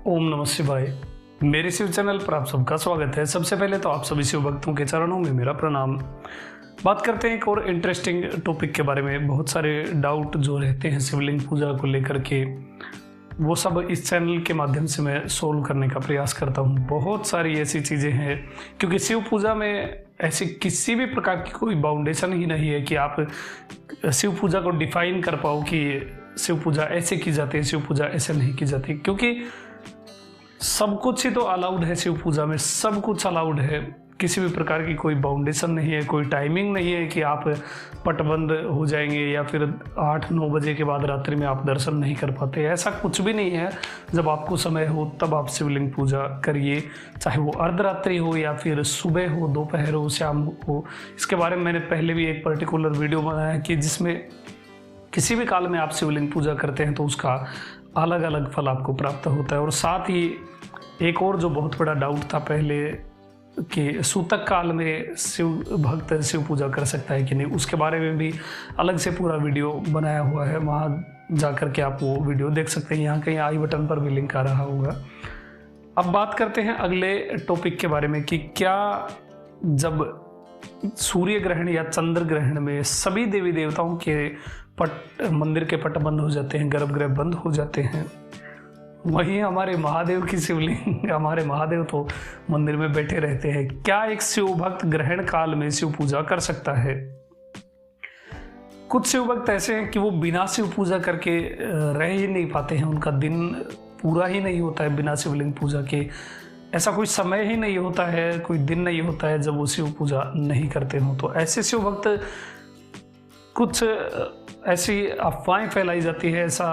ओम नमः शिवाय। मेरे शिव चैनल पर आप सबका स्वागत है। सबसे पहले तो आप सभी शिव भक्तों के चरणों में मेरा प्रणाम। बात करते हैं एक और इंटरेस्टिंग टॉपिक के बारे में। बहुत सारे डाउट जो रहते हैं शिवलिंग पूजा को लेकर के, वो सब इस चैनल के माध्यम से मैं सोल्व करने का प्रयास करता हूँ। बहुत सारी ऐसी चीज़ें हैं, क्योंकि शिव पूजा में ऐसी किसी भी प्रकार की कोई बाउंडेशन ही नहीं है कि आप शिव पूजा को डिफाइन कर पाओ कि शिव पूजा ऐसे की जाती है, शिव पूजा ऐसे नहीं की जाती। क्योंकि सब कुछ ही तो अलाउड है शिव पूजा में, सब कुछ अलाउड है। किसी भी प्रकार की कोई बाउंडेशन नहीं है, कोई टाइमिंग नहीं है कि आप पटबंद हो जाएंगे या फिर 8-9 बजे के बाद रात्रि में आप दर्शन नहीं कर पाते। ऐसा कुछ भी नहीं है। जब आपको समय हो तब आप शिवलिंग पूजा करिए, चाहे वो अर्धरात्रि हो या फिर सुबह हो, दोपहर हो, शाम हो। इसके बारे में मैंने पहले भी एक पर्टिकुलर वीडियो बनाया कि जिसमें किसी भी काल में आप शिवलिंग पूजा करते हैं तो उसका अलग अलग फल आपको प्राप्त होता है। और साथ ही एक और जो बहुत बड़ा डाउट था पहले कि सूतक काल में शिव भक्त शिव पूजा कर सकता है कि नहीं, उसके बारे में भी अलग से पूरा वीडियो बनाया हुआ है। वहाँ जा कर के आप वो वीडियो देख सकते हैं। यहाँ कहीं आई बटन पर भी लिंक आ रहा होगा। अब बात करते हैं अगले टॉपिक के बारे में कि क्या जब सूर्य ग्रहण या चंद्र ग्रहण में सभी देवी देवताओं के मंदिर के पट बंद हो जाते हैं, गर्भगृह बंद हो जाते हैं, वहीं हमारे महादेव की शिवलिंग, हमारे महादेव तो मंदिर में बैठे रहते हैं। क्या एक शिव भक्त ग्रहण काल में शिव पूजा कर सकता है? कुछ शिव भक्त ऐसे हैं कि वो बिना शिव पूजा करके रह ही नहीं पाते हैं। उनका दिन पूरा ही नहीं होता है बिना शिवलिंग पूजा के। ऐसा कोई समय ही नहीं होता है, कोई दिन नहीं होता है जब वो शिव पूजा नहीं करते हो। तो ऐसे शिव भक्त, कुछ ऐसी अफवाहें फैलाई जाती है, ऐसा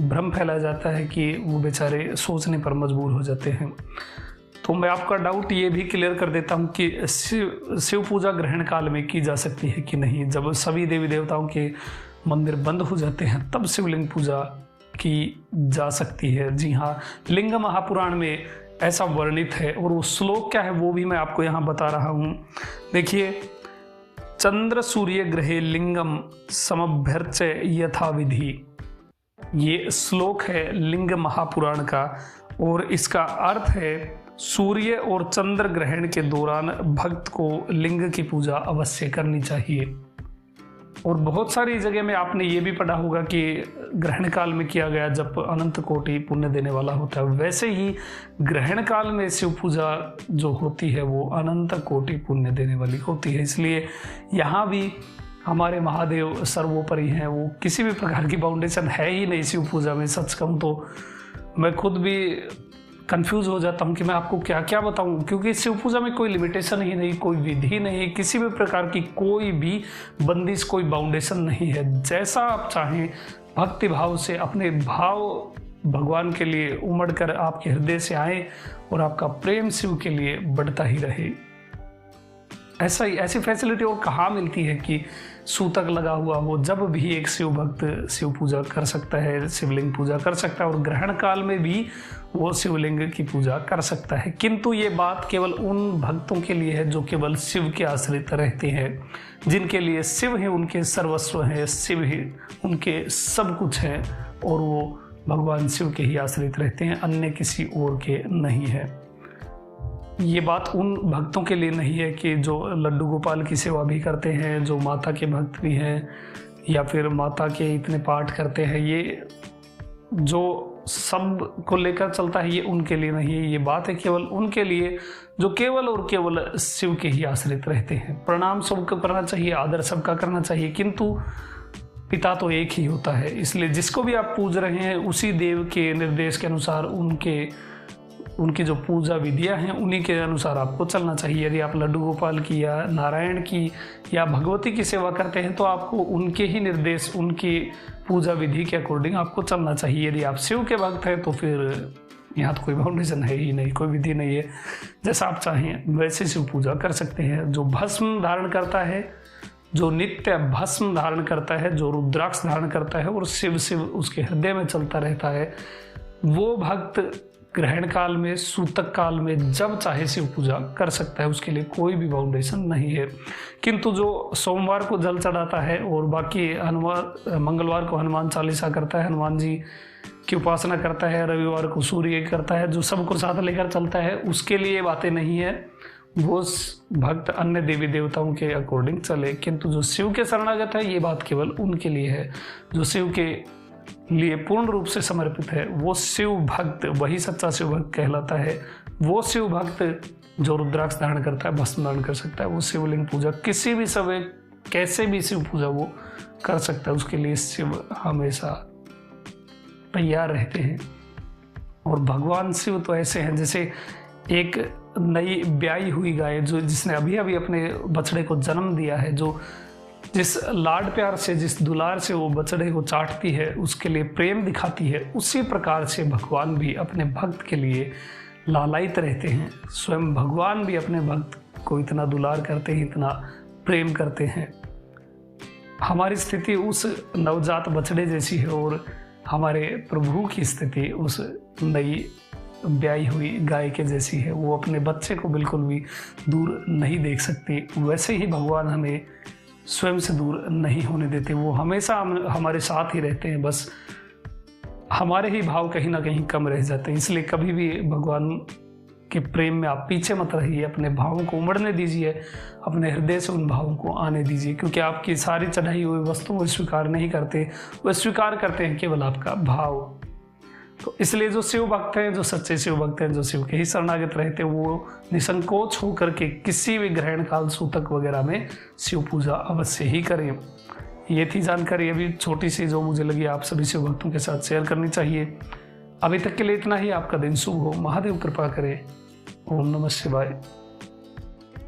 भ्रम फैलाया जाता है कि वो बेचारे सोचने पर मजबूर हो जाते हैं। तो मैं आपका डाउट ये भी क्लियर कर देता हूँ कि शिव पूजा ग्रहण काल में की जा सकती है कि नहीं। जब सभी देवी देवताओं के मंदिर बंद हो जाते हैं तब शिवलिंग पूजा की जा सकती है। जी हाँ, लिंग महापुराण में ऐसा वर्णित है। और वो श्लोक क्या है वो भी मैं आपको यहाँ बता रहा हूँ। देखिए, चंद्र सूर्य ग्रहे लिंगम समभ्यर्च्य यथा विधि, ये श्लोक है लिंग महापुराण का। और इसका अर्थ है सूर्य और चंद्र ग्रहण के दौरान भक्त को लिंग की पूजा अवश्य करनी चाहिए। और बहुत सारी जगह में आपने ये भी पढ़ा होगा कि ग्रहण काल में किया गया जब अनंत कोटि पुण्य देने वाला होता है। वैसे ही ग्रहण काल में शिव पूजा जो होती है वो अनंत कोटि पुण्य देने वाली होती है। इसलिए यहाँ भी हमारे महादेव सर्वोपरि हैं। वो किसी भी प्रकार की बाउंडेशन है ही नहीं शिव पूजा में। सच कहूँ तो मैं खुद भी कंफ्यूज हो जाता हूँ कि मैं आपको क्या क्या बताऊँ, क्योंकि शिव पूजा में कोई लिमिटेशन ही नहीं, कोई विधि नहीं, किसी भी प्रकार की कोई भी बंदिश, कोई बाउंडेशन नहीं है। जैसा आप चाहें भक्ति भाव से अपने भाव भगवान के लिए उमड़ कर आपके हृदय से आए और आपका प्रेम शिव के लिए बढ़ता ही रहे। ऐसी फैसिलिटी और कहाँ मिलती है कि सूतक लगा हुआ हो। जब भी एक शिव भक्त शिव पूजा कर सकता है, शिवलिंग पूजा कर सकता है, और ग्रहण काल में भी वो शिवलिंग की पूजा कर सकता है। किंतु ये बात केवल उन भक्तों के लिए है जो केवल शिव के आश्रित रहते हैं, जिनके लिए शिव ही उनके सर्वस्व है, शिव ही उनके सब कुछ है, और वो भगवान शिव के ही आश्रित रहते हैं, अन्य किसी और के नहीं है। ये बात उन भक्तों के लिए नहीं है कि जो लड्डू गोपाल की सेवा भी करते हैं, जो माता के भक्त भी हैं, या फिर माता के इतने पाठ करते हैं। ये जो सब को लेकर चलता है, ये उनके लिए नहीं है। ये बात है केवल उनके लिए जो केवल और केवल शिव के ही आश्रित रहते हैं। प्रणाम सबको करना चाहिए, आदर सबका करना चाहिए, किंतु पिता तो एक ही होता है। इसलिए जिसको भी आप पूज रहे हैं उसी देव के निर्देश के अनुसार, उनकी जो पूजा विधियां हैं उन्हीं के अनुसार आपको चलना चाहिए। यदि आप लड्डू गोपाल की या नारायण की या भगवती की सेवा करते हैं तो आपको उनके ही निर्देश, उनकी पूजा विधि के अकॉर्डिंग आपको चलना चाहिए। यदि आप शिव के भक्त हैं तो फिर यहाँ तो कोई बाउंडेशन है ही नहीं, कोई विधि नहीं है। जैसा आप चाहें वैसे शिव पूजा कर सकते हैं। जो भस्म धारण करता है, जो नित्य भस्म धारण करता है, जो रुद्राक्ष धारण करता है और शिव शिव उसके हृदय में चलता रहता है, वो भक्त ग्रहण काल में, सूतक काल में, जब चाहे शिव पूजा कर सकता है, उसके लिए कोई भी बाउंडेशन नहीं है। किंतु जो सोमवार को जल चढ़ाता है और बाकी मंगलवार को हनुमान चालीसा करता है, हनुमान जी की उपासना करता है, रविवार को सूर्य करता है, जो सबको साथ लेकर चलता है, उसके लिए ये बातें नहीं है। वो भक्त अन्य देवी देवताओं के अकॉर्डिंग चले। किंतु जो शिव के शरणागत है, ये बात केवल उनके लिए है। जो शिव के लिए पूर्ण रूप से समर्पित है, वो शिव भक्त, वही सच्चा शिव भक्त कहलाता है। वो शिव भक्त जो रुद्राक्ष धारण करता है, भस्म धारण कर सकता है, वो शिवलिंग पूजा किसी भी समय, कैसे भी शिव पूजा वो कर सकता है। उसके लिए शिव हमेशा तैयार रहते हैं। और भगवान शिव तो ऐसे हैं जैसे एक नई ब्याई हुई गाय, जो जिसने अभी अभी अपने बछड़े को जन्म दिया है, जो जिस लाड प्यार से, जिस दुलार से वो बछड़े को चाटती है, उसके लिए प्रेम दिखाती है, उसी प्रकार से भगवान भी अपने भक्त के लिए लालायित रहते हैं। स्वयं भगवान भी अपने भक्त को इतना दुलार करते हैं, इतना प्रेम करते हैं। हमारी स्थिति उस नवजात बछड़े जैसी है और हमारे प्रभु की स्थिति उस नई ब्याई हुई गाय के जैसी है। वो अपने बच्चे को बिल्कुल भी दूर नहीं देख सकती। वैसे ही भगवान हमें स्वयं से दूर नहीं होने देते। वो हमेशा हमारे साथ ही रहते हैं, बस हमारे ही भाव कहीं ना कहीं कम रह जाते हैं। इसलिए कभी भी भगवान के प्रेम में आप पीछे मत रहिए, अपने भावों को उमड़ने दीजिए, अपने हृदय से उन भावों को आने दीजिए, क्योंकि आपकी सारी चढ़ाई हुई वस्तुओं को स्वीकार नहीं करते, वो स्वीकार करते हैं केवल आपका भाव। तो इसलिए जो शिव भक्त हैं, जो सच्चे शिव भक्त हैं, जो शिव के ही शरणागत रहते हैं, वो निसंकोच होकर के किसी भी ग्रहण काल, सूतक वगैरह में शिव पूजा अवश्य ही करें। ये थी जानकारी अभी छोटी सी, जो मुझे लगी आप सभी शिव भक्तों के साथ शेयर करनी चाहिए। अभी तक के लिए इतना ही। आपका दिन शुभ हो, महादेव कृपा करे। ओम नमः शिवाय।